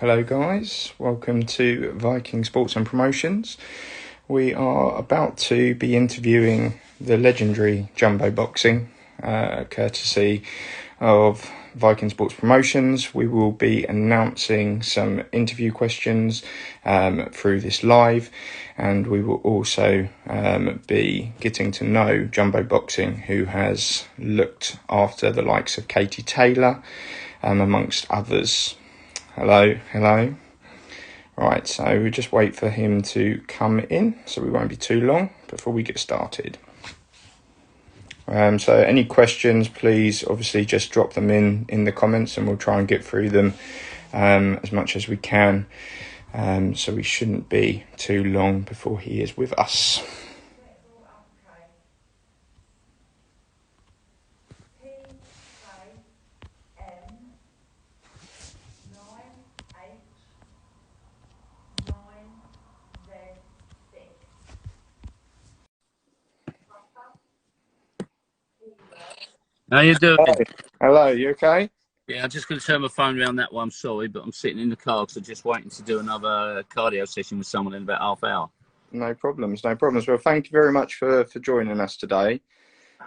Hello guys, welcome to Viking Sports and Promotions. We are about to be interviewing the legendary Jumbo Boxing, courtesy of Viking Sports Promotions. We will be announcing some interview questions through this live, and we will also be getting to know Jumbo Boxing, who has looked after the likes of Katie Taylor, amongst others. Hello. Right, so we just wait for him to come in, so we won't be too long before we get started. So any questions, please obviously just drop them in the comments, and we'll try and get through them as much as we can. So we shouldn't be too long before he is with us. How you doing? Hello, you okay? Yeah, I'm just going to turn my phone around that way. I'm sorry, but I'm sitting in the car because I'm just waiting to do another cardio session with someone in about half hour. No problems. Well, thank you very much for joining us today.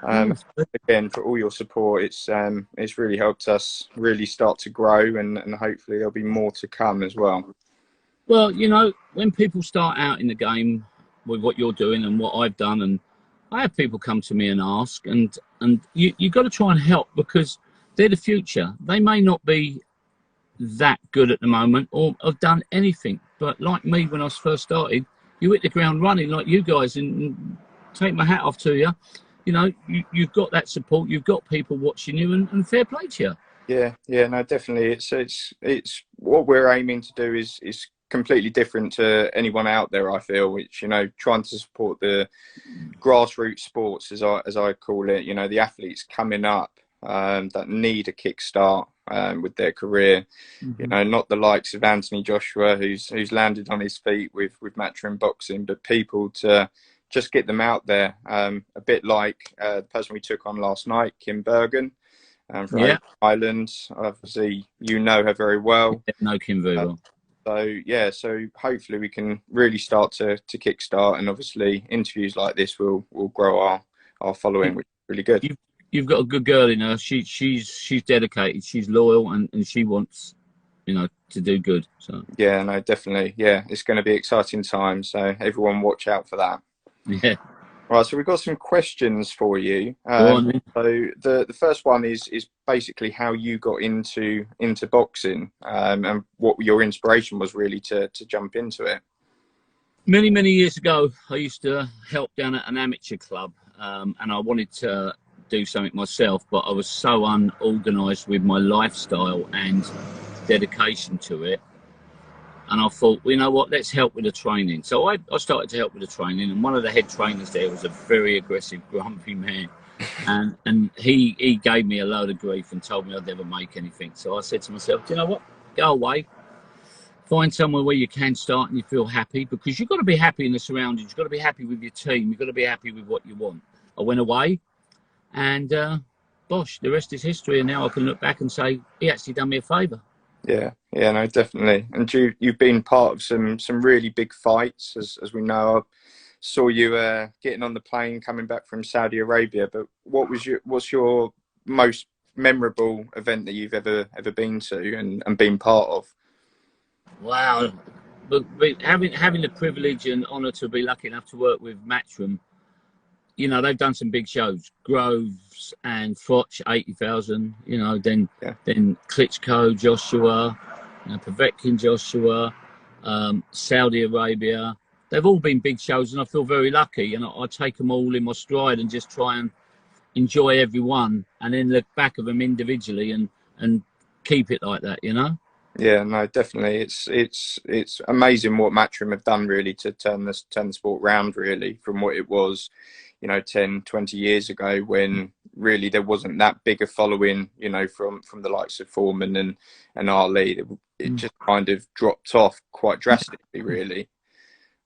Again, for all your support, it's really helped us really start to grow, and hopefully there'll be more to come as well. Well, you know, when people start out in the game with what you're doing and what I've done, and I have people come to me and ask, and you've got to try and help because they're the future. They may not be that good at the moment or have done anything, but like me when I first started, you hit the ground running like you guys, and take my hat off to you. You know, you've got that support, you've got people watching you, and fair play to you. Yeah, no, definitely. It's what we're aiming to do is completely different to anyone out there, I feel, which, you know, trying to support the grassroots sports, as I call it, you know, the athletes coming up that need a kickstart with their career. You know, not the likes of Anthony Joshua, who's landed on his feet with Matchroom Boxing, but people to just get them out there. A bit like the person we took on last night, Kim Bergen, from Ireland. Obviously, you know her very well. Yeah, know Kim very well. So hopefully we can really start to kickstart, and obviously interviews like this will grow our following, which is really good. You've got a good girl in her. She's dedicated. She's loyal, and she wants, you know, to do good. So yeah, no, definitely. Yeah, it's going to be exciting times. So everyone, watch out for that. yeah. Right, so we've got some questions for you. Go on, then. So the first one is basically how you got into boxing, and what your inspiration was really to jump into it. Many years ago, I used to help down at an amateur club, and I wanted to do something myself, but I was so unorganised with my lifestyle and dedication to it. And I thought, well, you know what, let's help with the training. So I started to help with the training, and one of the head trainers there was a very aggressive, grumpy man. And he gave me a load of grief and told me I'd never make anything. So I said to myself, do you know what, go away. Find somewhere where you can start and you feel happy, because you've got to be happy in the surroundings. You've got to be happy with your team. You've got to be happy with what you want. I went away, and bosh, the rest is history. And now I can look back and say, he actually done me a favour. Yeah, no, definitely. And you've been part of some really big fights, as we know. I saw you getting on the plane coming back from Saudi Arabia. But what's your most memorable event that you've ever been to and been part of? Wow. But having the privilege and honour to be lucky enough to work with Matchroom, you know, they've done some big shows. Groves and Froch, 80,000, you know, then Klitschko, Joshua, you know, Povetkin, Joshua, Saudi Arabia. They've all been big shows, and I feel very lucky. And I take them all in my stride and just try and enjoy every one, and then look back at them individually and keep it like that, you know? Yeah, no, definitely. It's amazing what Matchroom have done really to turn the sport round, really, from what it was, you know, 10, 20 years ago, when really there wasn't that big a following, you know, from the likes of Foreman and Ali. It just kind of dropped off quite drastically, really.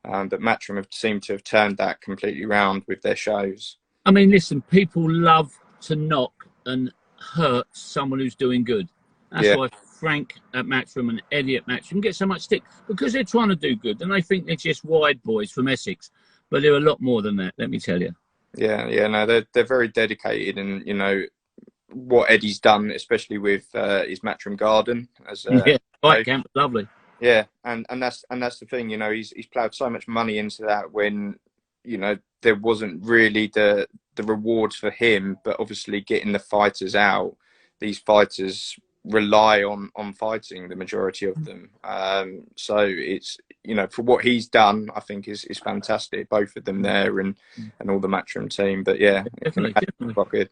But Matchroom have seemed to have turned that completely round with their shows. I mean, listen, people love to knock and hurt someone who's doing good. That's why Frank at Matchroom and Eddie at Matchroom get so much stick because they're trying to do good and they think they're just wide boys from Essex, but they're a lot more than that. Let me tell you. Yeah, no, they're very dedicated, and what Eddie's done, especially with his Matchroom Garden, as Yeah, right, camp, lovely. yeah, and that's the thing, he's ploughed so much money into that when there wasn't really the rewards for him, but obviously getting the fighters out, these fighters rely on fighting, the majority of them. So it's for what he's done, I think is fantastic, both of them there and all the Matchroom team. But yeah, Definitely. quite good.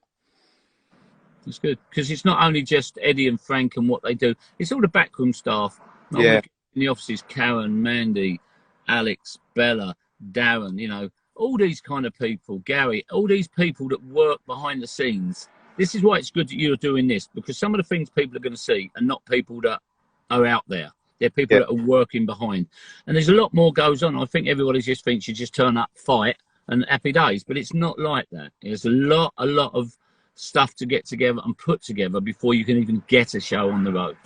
It's good because it's not only just Eddie and Frank and what they do; it's all the backroom staff. Yeah, In the offices, Karen, Mandy, Alex, Bella, Darren. All these kind of people, Gary, all these people that work behind the scenes. This is why it's good that you're doing this, because some of the things people are going to see are not people that are out there. They're people that are working behind. And there's a lot more goes on. I think everybody just thinks you just turn up, fight, and happy days. But it's not like that. There's a lot of stuff to get together and put together before you can even get a show on the road.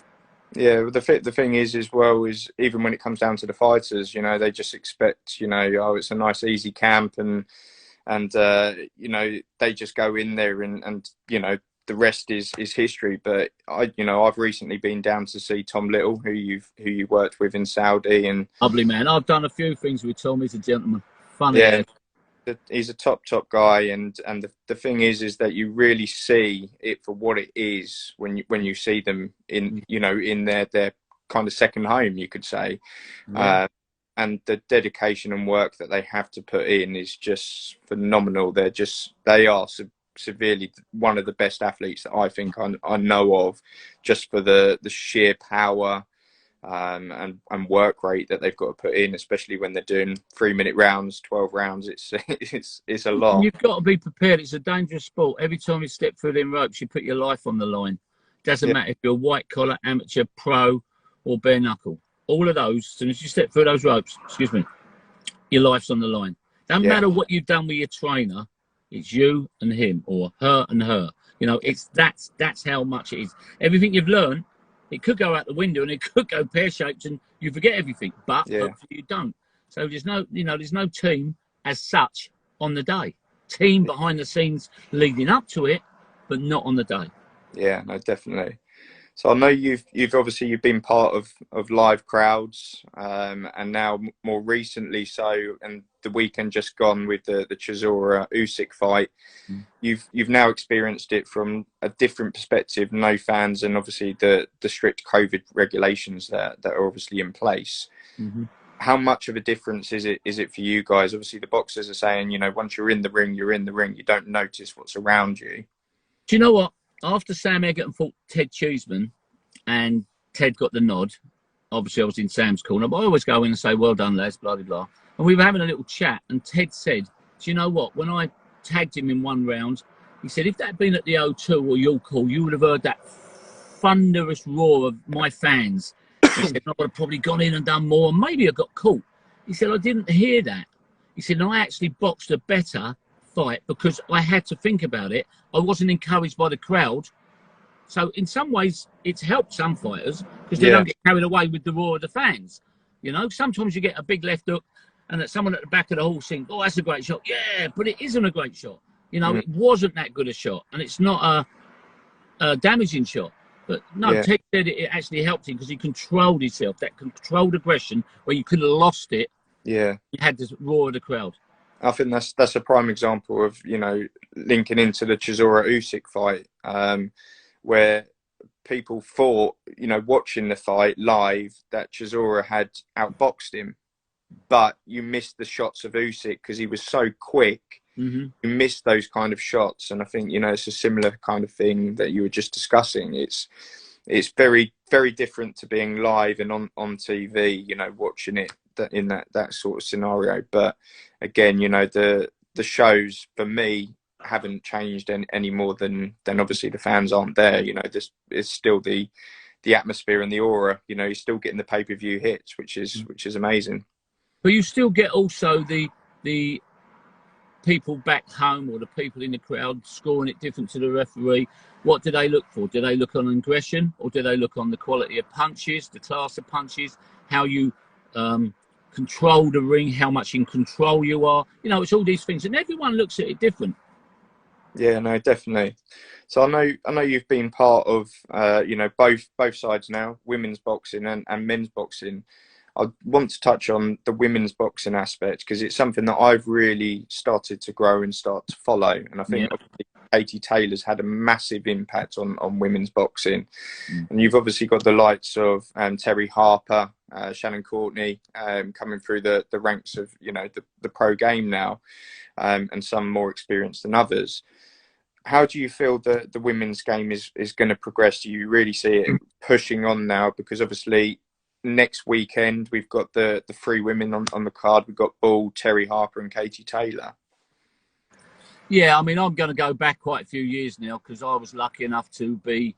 Yeah, the thing is as well is even when it comes down to the fighters, they just expect, oh, it's a nice easy camp and they just go in there and the rest is history. But I've recently been down to see Tom Little, who you worked with in Saudi, and lovely man. I've done a few things with Tom. He's a gentleman. Funny. Yeah. He's a top guy, and the thing is that you really see it for what it is when you see them in in their kind of second home, you could say. Yeah. And the dedication and work that they have to put in is just phenomenal. They are severely one of the best athletes that I think I know of, just for the sheer power and work rate that they've got to put in, especially when they're doing 3-minute rounds, 12 rounds. It's a lot. You've got to be prepared. It's a dangerous sport. Every time you step through them ropes, you put your life on the line. Doesn't matter if you're white collar, amateur, pro, or bare knuckle. All of those, as soon as you step through those ropes, your life's on the line. Doesn't matter what you've done with your trainer. It's you and him, or her and her. That's how much it is. Everything you've learned, it could go out the window and it could go pear-shaped and you forget everything, but hopefully you don't. So there's no team as such on the day. Team behind the scenes leading up to it, but not on the day. Yeah, no, definitely. So I know you've obviously been part of live crowds, and now more recently, and the weekend just gone with the Chisora Usyk fight, you've now experienced it from a different perspective, no fans, and obviously the strict COVID regulations that are obviously in place. Mm-hmm. How much of a difference is it for you guys? Obviously, the boxers are saying, once you're in the ring, you're in the ring. You don't notice what's around you. Do you know what? After Sam Egerton fought Ted Cheeseman and Ted got the nod, obviously I was in Sam's corner, but I always go in and say, well done, lads, blah, blah, blah. And we were having a little chat, and Ted said, do you know what? When I tagged him in one round, he said, if that had been at the O2 or York Hall, you would have heard that thunderous roar of my fans. He said, I would have probably gone in and done more, and maybe I got caught. He said, I didn't hear that. He said, I actually boxed a better fight because I had to think about it. I wasn't encouraged by the crowd. So in some ways, it's helped some fighters because they don't get carried away with the roar of the fans. Sometimes you get a big left hook and that someone at the back of the hall thinks, oh, that's a great shot. Yeah, but it isn't a great shot. It wasn't that good a shot, and it's not a damaging shot. But no, Ted said it actually helped him because he controlled himself. That controlled aggression where you could have lost it. Yeah. He had this roar of the crowd. I think that's a prime example of, linking into the Chisora Usyk fight, where people thought, watching the fight live, that Chisora had outboxed him, but you missed the shots of Usyk because he was so quick. Mm-hmm. You missed those kind of shots, and I think it's a similar kind of thing that you were just discussing. It's very, very different to being live and on TV, watching it in that sort of scenario. But again, the shows for me haven't changed any more than obviously the fans aren't there. This is still the atmosphere and the aura. You're still getting the pay-per-view hits, which is amazing. But you still get also the people back home or the people in the crowd scoring it different to the referee, what do they look for? Do they look on aggression, or do they look on the quality of punches, the class of punches, how you control the ring, how much in control you are? You know, it's all these things, and everyone looks at it different. Yeah, no, definitely. So I know you've been part of you know, both sides now, women's boxing and men's boxing. I want to touch on the women's boxing aspect because it's something that I've really started to grow and start to follow. And I think obviously Katie Taylor's had a massive impact on women's boxing. And you've obviously got the likes of Terry Harper, Shannon Courtney coming through the ranks of, you know, the pro game now, and some more experienced than others. How do you feel that the women's game is going to progress? Do you really see it pushing on now? Because obviously next weekend we've got the three women on the card. We've got Bull, Terry Harper and Katie Taylor. Yeah, I mean, I'm going to go back quite a few years now because I was lucky enough to be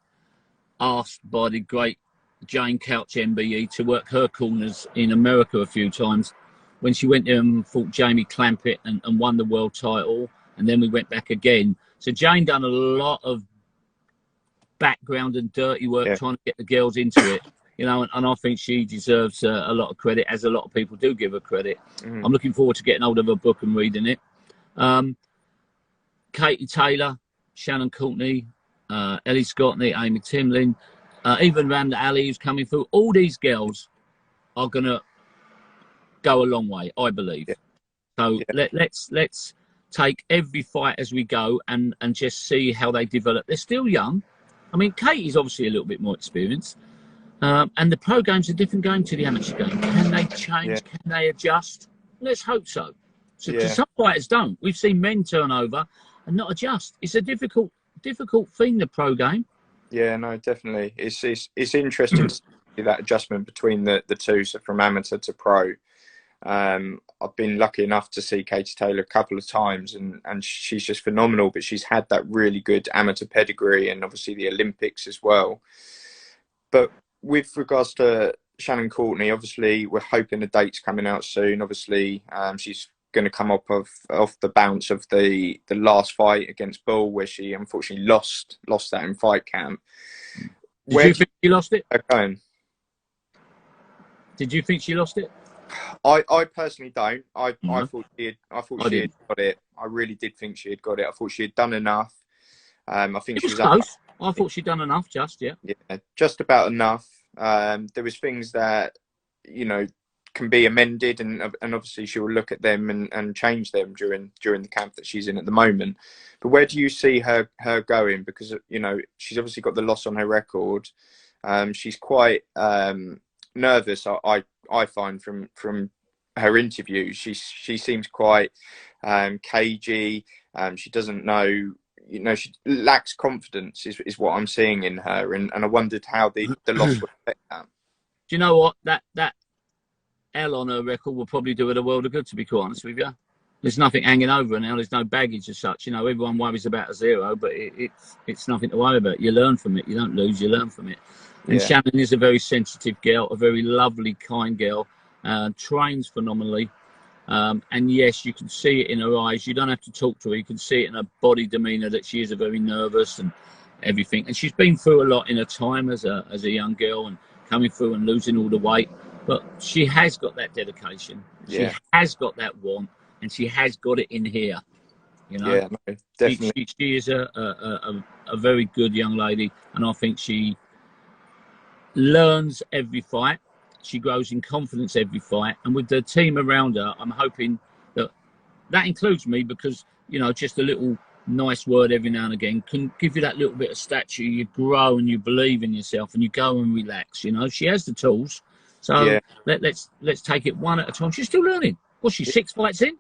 asked by the great Jane Couch MBE to work her corners in America a few times when she went there and fought Jamie Clampett and won the world title, and then we went back again. So Jane done a lot of background and dirty work trying to get the girls into it, you know, and I think she deserves a lot of credit, as a lot of people do give her credit. I'm looking forward to getting hold of her book and reading it. Katie Taylor, Shannon Courtney, Ellie Scottney, Amy Timlin, even Randa Ali, who's coming through. All these girls are going to go a long way, I believe. So let's take every fight as we go and just see how they develop. They're still young. I mean, Katie's obviously a little bit more experienced. And the pro game's a different game to the amateur game. Can they change? Can they adjust? Let's hope so. Because some fighters don't. We've seen men turn over and not adjust. It's a difficult thing, the pro game. Yeah, no, definitely. It's interesting to see that adjustment between the two, so from amateur to pro. I've been lucky enough to see Katie Taylor a couple of times, and she's just phenomenal. But she's had that really good amateur pedigree, and obviously the Olympics as well. But with regards to Shannon Courtney, obviously we're hoping the date's coming out soon. Obviously, she's going to come off the bounce of the last fight against Bull, where she unfortunately lost that in fight camp. Did you think she lost it? Okay. Did you think she lost it? I personally don't. I thought she had got it. I really did think she had got it. I thought she had done enough. I think she was close. I thought she'd done enough. Just just about enough. There was things that, you know, can be amended, and obviously she will look at them and change them during the camp that she's in at the moment. But where do you see her going? Because, you know, she's obviously got the loss on her record. She's quite nervous. I find from her interviews, she seems quite cagey. She doesn't know, you know, she lacks confidence is what I'm seeing in her, and I wondered how the loss would affect that. Do you know what, that L on her record will probably do her the world of good, to be quite honest with you. There's nothing hanging over her now. There's no baggage as such. You know, everyone worries about a zero, but it's nothing to worry about. You learn from it. You don't lose. You learn from it. And Shannon is a very sensitive girl, a very lovely, kind girl, trains phenomenally. And yes, you can see it in her eyes. You don't have to talk to her. You can see it in her body demeanour that she is a very nervous and everything. And she's been through a lot in her time as a young girl and coming through and losing all the weight. But she has got that dedication. She has got that want, and she has got it in here. You know, no, definitely. She is a very good young lady, and I think she learns every fight. She grows in confidence every fight, and with the team around her, I'm hoping that includes me, because, you know, just a little nice word every now and again can give you that little bit of stature. You grow and you believe in yourself, and you go and relax. You know, she has the tools, so let's take it one at a time. She's still learning. What's she, 6 fights in?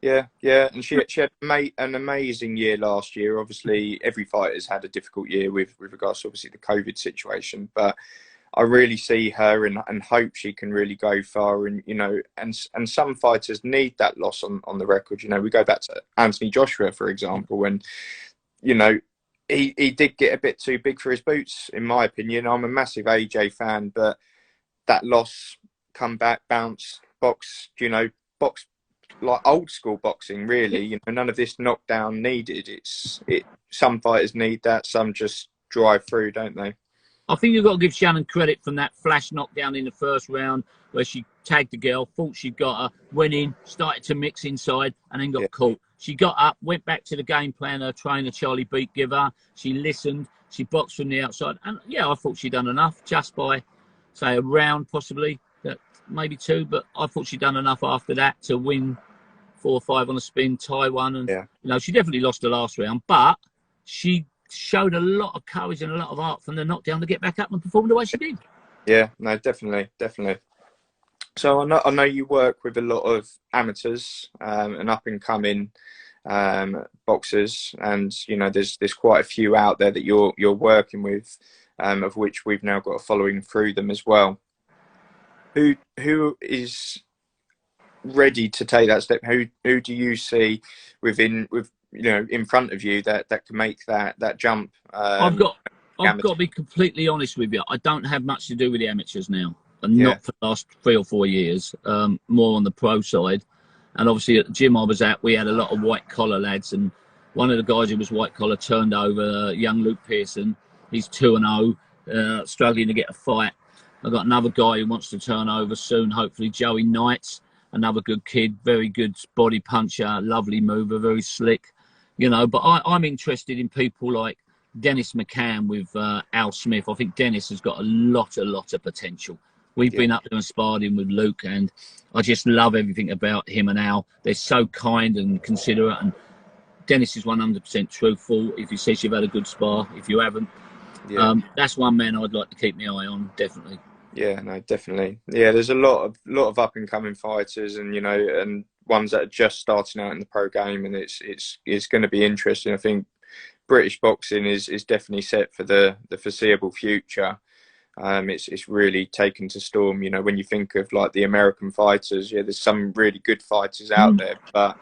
Yeah, and she had an amazing year last year. Obviously, every fighter's had a difficult year with regards to obviously the COVID situation, but I really see her and hope she can really go far. And, you know, and some fighters need that loss on the record. You know, we go back to Anthony Joshua, for example, and, you know, he did get a bit too big for his boots, in my opinion. I'm a massive AJ fan, but that loss, come back, bounce, box like old school boxing, really. You know, none of this knockdown needed. Some fighters need that, some just drive through, don't they? I think you've got to give Shannon credit from that flash knockdown in the first round where she tagged the girl, thought she got her, went in, started to mix inside, and then got Yeah, caught. She got up, went back to the game plan her trainer, Charlie Beat, give her. She listened, she boxed from the outside. And yeah, I thought she'd done enough just by, say, a round possibly, maybe two, but I thought she'd done enough after that to win 4-5 on a spin, tie one. And, yeah, she definitely lost the last round, but she showed a lot of courage and a lot of art from the knockdown to get back up and perform the way she did. yeah. No, definitely, definitely. So I know you work with a lot of amateurs and up and coming boxers, and you know there's quite a few out there that you're working with, of which we've now got a following through them as well. Who is ready to take that step? Who do you see with in front of you that can make that jump? I've got to be completely honest with you. I don't have much to do with the amateurs now, and Yeah, not for the last 3 or 4 years. More on the pro side, and obviously at the gym I was at, we had a lot of white collar lads, and one of the guys who was white collar turned over young Luke Pearson. He's 2-0, struggling to get a fight. I've got another guy who wants to turn over soon, hopefully Joey Knights, another good kid, very good body puncher, lovely mover, very slick. But I'm interested in people like Dennis McCann with Al Smith. I think Dennis has got a lot of potential. We've yeah, been up there and sparred him with Luke, and I just love everything about him and Al. They're so kind and considerate, and Dennis is 100% truthful. If he says you've had a good spar, if you haven't, yeah. that's one man I'd like to keep my eye on, definitely. Yeah, no, definitely. Yeah, there's a lot of up and coming fighters, and and ones that are just starting out in the pro game, and it's going to be interesting. I think British boxing is definitely set for the foreseeable future. It's really taken to storm. When you think of like the American fighters, yeah, there's some really good fighters out there, but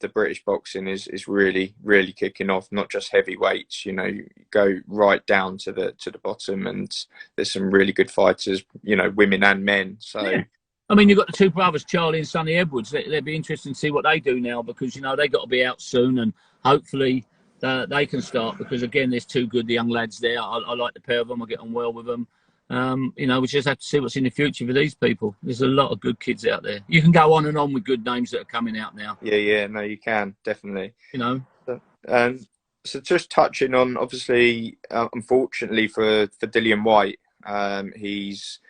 the British boxing is really kicking off. Not just heavyweights, you go right down to the bottom, and there's some really good fighters, women and men. So Yeah. I mean, you've got the two brothers, Charlie and Sonny Edwards. They'd be interesting to see what they do now, because they got to be out soon, and hopefully they can start, because again, there's two good young lads there. I like the pair of them. I get on well with them. We just have to see what's in the future for these people. There's a lot of good kids out there. You can go on and on with good names that are coming out now. yeah, no, you can definitely. You know, So just touching on, obviously, unfortunately for Dillian White, he's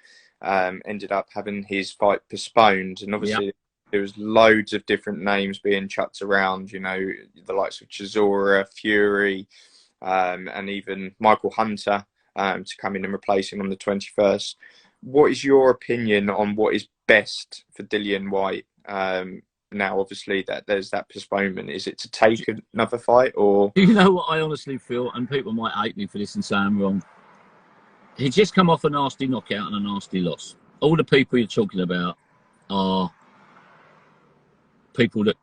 ended up having his fight postponed, and yeah, obviously there was loads of different names being chucked around. The likes of Chisora, Fury, and even Michael Hunter to come in and replace him on the 21st. What is your opinion on what is best for Dillian White? Now, obviously, that there's that postponement. Is it to take another fight, or? you know what I honestly feel, and people might hate me for this and say I'm wrong. He's just come off a nasty knockout and a nasty loss. All the people you're talking about are people that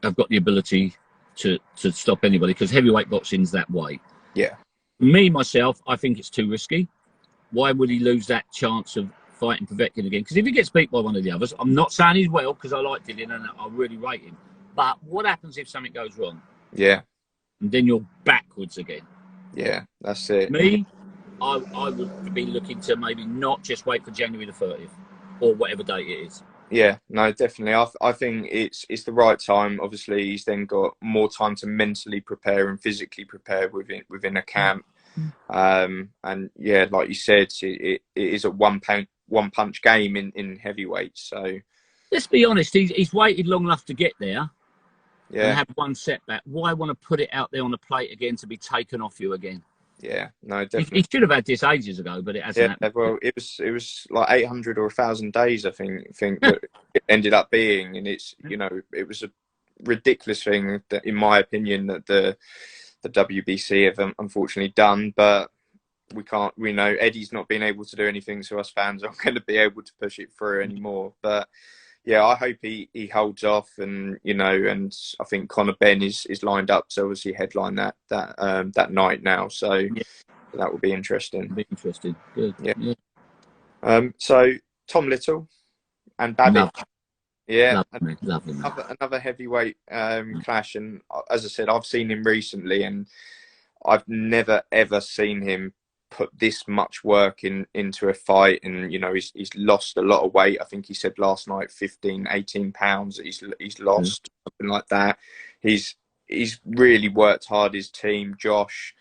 have got the ability to stop anybody, because heavyweight boxing's that way. Yeah, Me, myself, I think it's too risky. Why would he lose that chance of fighting Povetkin again? Because if he gets beat by one of the others, I'm not saying he's well, because I like Dillian and I really rate him. But what happens if something goes wrong? yeah, And then you're backwards again. yeah. That's it. Me, I would be looking to maybe not just wait for January the 30th or whatever date it is. Yeah, no, definitely. I think it's the right time. Obviously, he's then got more time to mentally prepare and physically prepare within a camp. And yeah, like you said, it is a one punch game in heavyweight. So Let's be honest, he's waited long enough to get there and yeah, have one setback. Why want to put it out there on the plate again to be taken off you again? yeah, no, He definitely. should have had this ages ago, but it hasn't Yeah, happened. well, it was like 800 or 1,000 days, I think that it ended up being, and it was a ridiculous thing that, in my opinion, that the WBC have unfortunately done, but we know Eddie's not been able to do anything, so us fans aren't going to be able to push it through anymore. But yeah, I hope he holds off, and and I think Conor Benn is lined up to obviously headline that night now, so Yeah, that will be interesting. be interested. Good. Yeah. Yeah. So Tom Little and No, Babbage. Yeah, Lovely man. another heavyweight clash, and as I said, I've seen him recently, and I've never ever seen him put this much work into a fight. And he's lost a lot of weight. I think he said last night 15, 18 pounds he's lost, something like that. He's really worked hard. His team, Josh,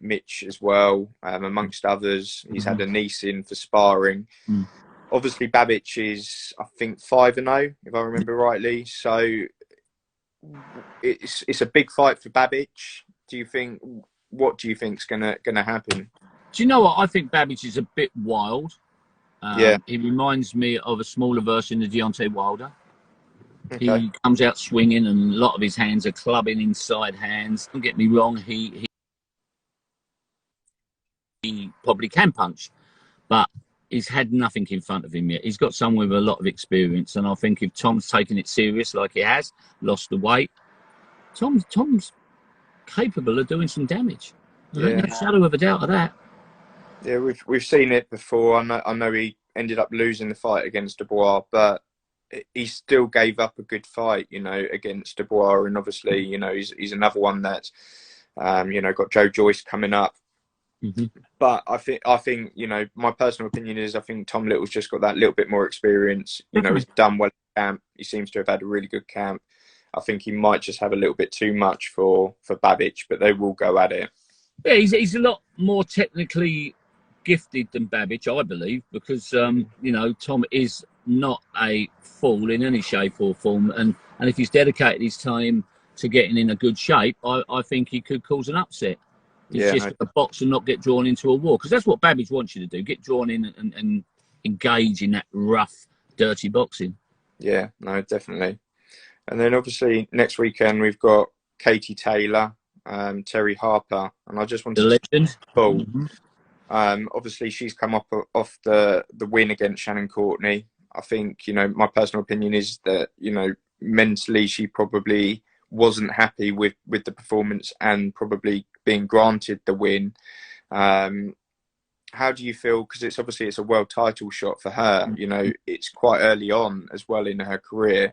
Mitch as well, amongst others. He's had a niece in for sparring. Mm. Obviously, Babic is, I think, 5-0, if I remember rightly. So it's a big fight for Babic. Do you think? What do you think's gonna happen? Do you know what? I think Babbage is a bit wild. Yeah. He reminds me of a smaller version of Deontay Wilder. Okay. He comes out swinging, and a lot of his hands are clubbing inside hands. Don't get me wrong, he probably can punch, but he's had nothing in front of him yet. He's got someone with a lot of experience, and I think if Tom's taken it serious like he has, lost the weight, Tom's capable of doing some damage. Yeah. No shadow of a doubt of that. Yeah, we've seen it before. I know he ended up losing the fight against Dubois, but he still gave up a good fight, against Dubois. And obviously, he's another one that, got Joe Joyce coming up. Mm-hmm. But I think, my personal opinion is I think Tom Little's just got that little bit more experience. He's done well at camp. He seems to have had a really good camp. I think he might just have a little bit too much for Babic, but they will go at it. Yeah, he's a lot more technically gifted than Babbage, I believe, because Tom is not a fool in any shape or form, and if he's dedicated his time to getting in a good shape, I think he could cause an upset. It's just a box and not get drawn into a war, because that's what Babbage wants you to do: get drawn in and engage in that rough, dirty boxing. Yeah, no, definitely. And then obviously next weekend we've got Katie Taylor, Terry Harper, and I just wanted The legend. Obviously she's come up off the win against Shannon Courtney. I think my personal opinion is that mentally she probably wasn't happy with the performance and probably being granted the win. How do you feel? Because it's a world title shot for her. It's quite early on as well in her career.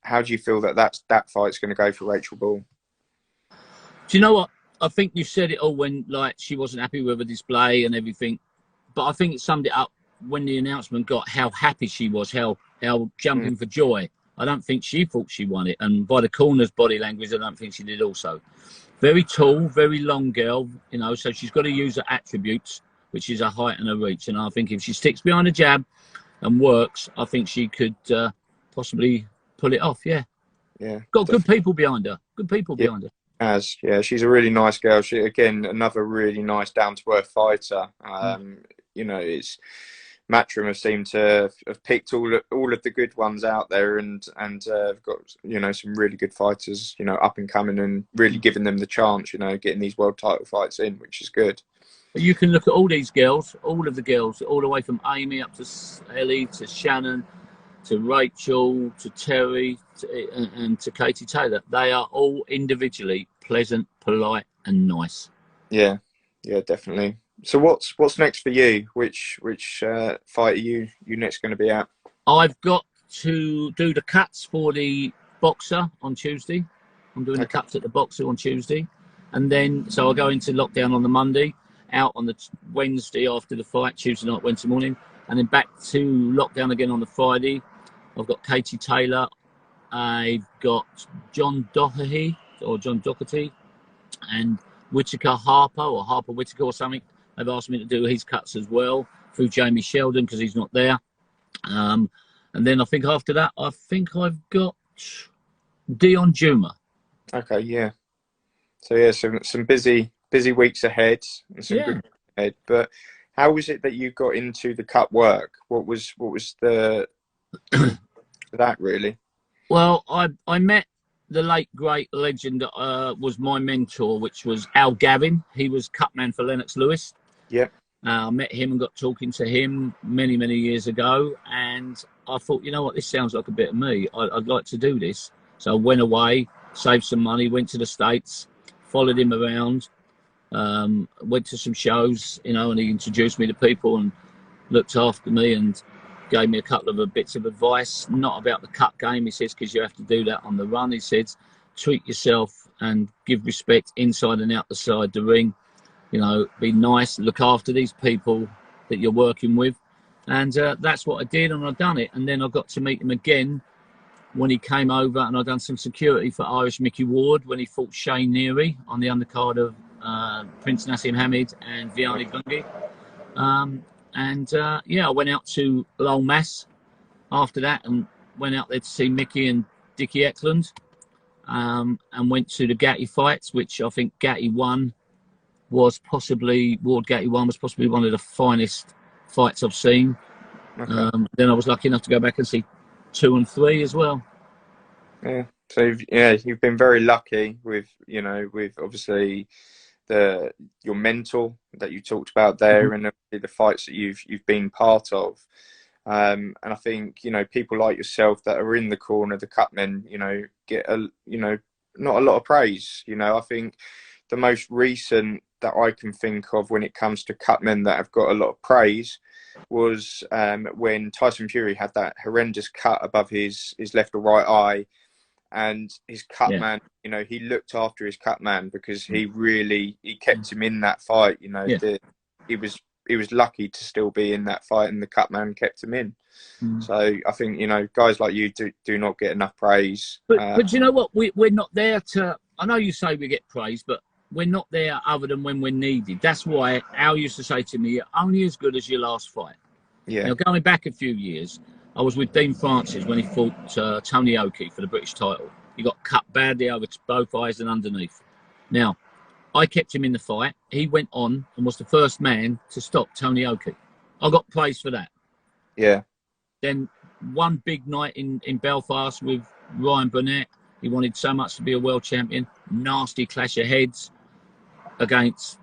How do you feel that fight's going to go for Rachel Ball? Do you know what? I think you said it all when she wasn't happy with the display and everything, but I think it summed it up when the announcement got how happy she was, how jumping for joy. I don't think she thought she won it, and by the corner's body language, I don't think she did also. Very tall, very long girl, so she's got to use her attributes, which is her height and her reach. And I think if she sticks behind a jab and works, I think she could possibly pull it off. Yeah. Got good people behind her. Behind her. She's a really nice girl. She, again, another really nice down-to-earth fighter. It's Matchroom have seemed to have picked all of the good ones out there, and have got some really good fighters up and coming, and really giving them the chance, getting these world title fights in, which is good. You can look at all these girls, all of the girls, all the way from Amy up to Ellie to Shannon to Rachel to Terry and to Katie Taylor. They are all individually pleasant, polite, and nice. Yeah, definitely. So what's next for you? Which fight are you next going to be at? I've got to do the cuts for the boxer on Tuesday. I'm doing the cuts at the boxer on Tuesday, and then so I'll go into lockdown on the Monday, out on the Wednesday after the fight, Tuesday night, Wednesday morning, and then back to lockdown again on the Friday. I've got Katie Taylor. I've got John Doherty, and Whitaker Harper, or Harper Whitaker or something. They've asked me to do his cuts as well through Jamie Sheldon because he's not there. And then I think after that, I've got Dion Juma. Okay, yeah. So some busy weeks ahead and some good ahead. But how was it that you got into the cut work? What was the that really? Well, I met the late great legend that was my mentor, which was Al Gavin. He was cutman for Lennox Lewis. Yeah. I met him and got talking to him many years ago, and I thought, this sounds like a bit of me. I'd like to do this. So I went away, saved some money, went to the States, followed him around, went to some shows, and he introduced me to people and looked after me, and gave me a couple of bits of advice, not about the cut game. He says, because you have to do that on the run. He says, treat yourself and give respect inside and out the side the ring. You know, be nice, look after these people that you're working with. And that's what I did, and I've done it. And then I got to meet him again when he came over, and I've done some security for Irish Mickey Ward when he fought Shane Neary on the undercard of Prince Nassim Hamid and Vianney Bungie. Yeah, I went out to Lowell Mass after that and went out there to see Mickey and Dickie Eklund, and went to the Gatti fights, which I think Gatti won. Ward Gatti won was possibly one of the finest fights I've seen. Okay. Then I was lucky enough to go back and see 2 and 3 as well. Yeah. So you've been very lucky with obviously your mentor that you talked about there, and the fights that you've been part of. And I think people like yourself that are in the corner, the cutmen, get not a lot of praise. I think the most recent that I can think of when it comes to cutmen that have got a lot of praise was when Tyson Fury had that horrendous cut above his left or right eye, and his cut man, he looked after his cut man because he kept him in that fight. He was lucky to still be in that fight, and the cut man kept him in. So I think guys like you do not get enough praise. But you know what? We're not there to. I know you say we get praise, but we're not there other than when we're needed. That's why Al used to say to me, "You're only as good as your last fight." Yeah. Now, going back a few years, I was with Dean Francis when he fought Tony Oki for the British title. He got cut badly over both eyes and underneath. Now, I kept him in the fight. He went on and was the first man to stop Tony Oki. I got praise for that. Yeah. Then one big night in Belfast with Ryan Burnett. He wanted so much to be a world champion. Nasty clash of heads against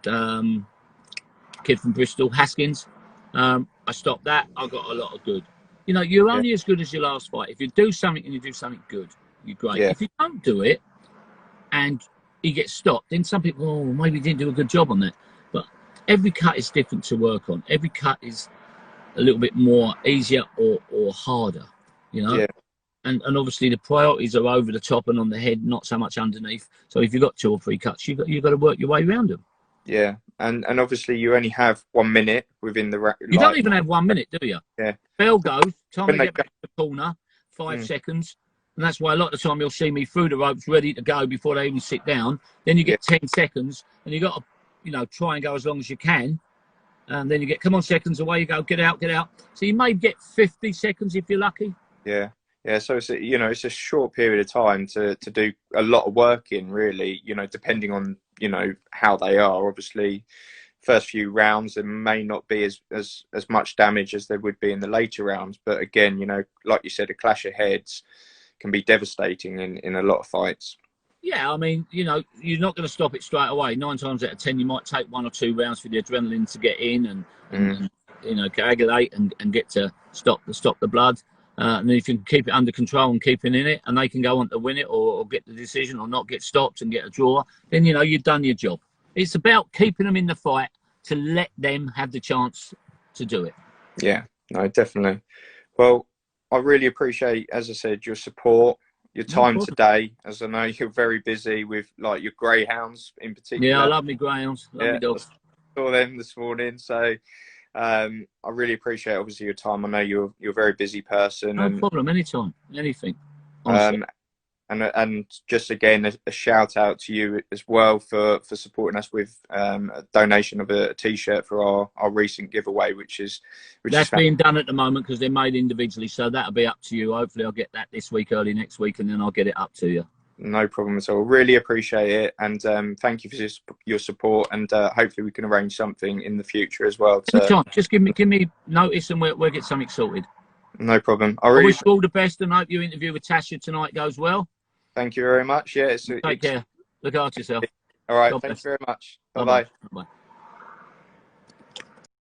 kid from Bristol, Haskins. I stopped that. I got a lot of good. You're only as good as your last fight. If you do something and you do something good, you're great. Yeah. If you don't do it and he gets stopped, then some people, maybe he didn't do a good job on that. But every cut is different to work on. Every cut is a little bit more easier or harder, Yeah. And obviously the priorities are over the top and on the head, not so much underneath. So if you've got 2 or 3 cuts, you've got to work your way around them. Yeah, and obviously you only have 1 minute within the. You don't even have 1 minute, do you? Yeah. Bell goes. Time to get back to the corner. 5 seconds, and that's why a lot of the time you'll see me through the ropes, ready to go before they even sit down. Then you get 10 seconds, and you got to, try and go as long as you can. And then you get, come on, seconds, away you go, get out, get out. So you may get 50 seconds if you're lucky. Yeah. Yeah, so it's it's a short period of time to do a lot of work in, really, depending on, how they are. Obviously, first few rounds, there may not be as much damage as there would be in the later rounds. But again, like you said, a clash of heads can be devastating in a lot of fights. Yeah, I mean, you're not going to stop it straight away. 9 times out of 10, you might take 1 or 2 rounds for the adrenaline to get in and coagulate and get to stop the blood. And then if you can keep it under control and keep it in it, and they can go on to win it or get the decision or not get stopped and get a draw, then, you've done your job. It's about keeping them in the fight to let them have the chance to do it. Yeah, no, definitely. Well, I really appreciate, as I said, your support, your time today, as I know you're very busy with your greyhounds in particular. Yeah, I love me greyhounds. Love me dogs. I saw them this morning, so I really appreciate obviously your time. I know you're a very busy person. No problem, anytime, anything. And just again a shout out to you as well for supporting us with a donation of a t-shirt for our recent giveaway, which that's being done at the moment because they're made individually, so that'll be up to you. Hopefully I'll get that this week, early next week, and then I'll get it up to you. No problem at all. Really appreciate it, and thank you for your support, and hopefully we can arrange something in the future as well. Just give me notice and we'll get something sorted. No problem. I wish you all the best, and hope your interview with Tasha tonight goes well. Thank you very much. Yeah, take care. Look after yourself. All right. Thanks very much. Bye-bye. Bye-bye.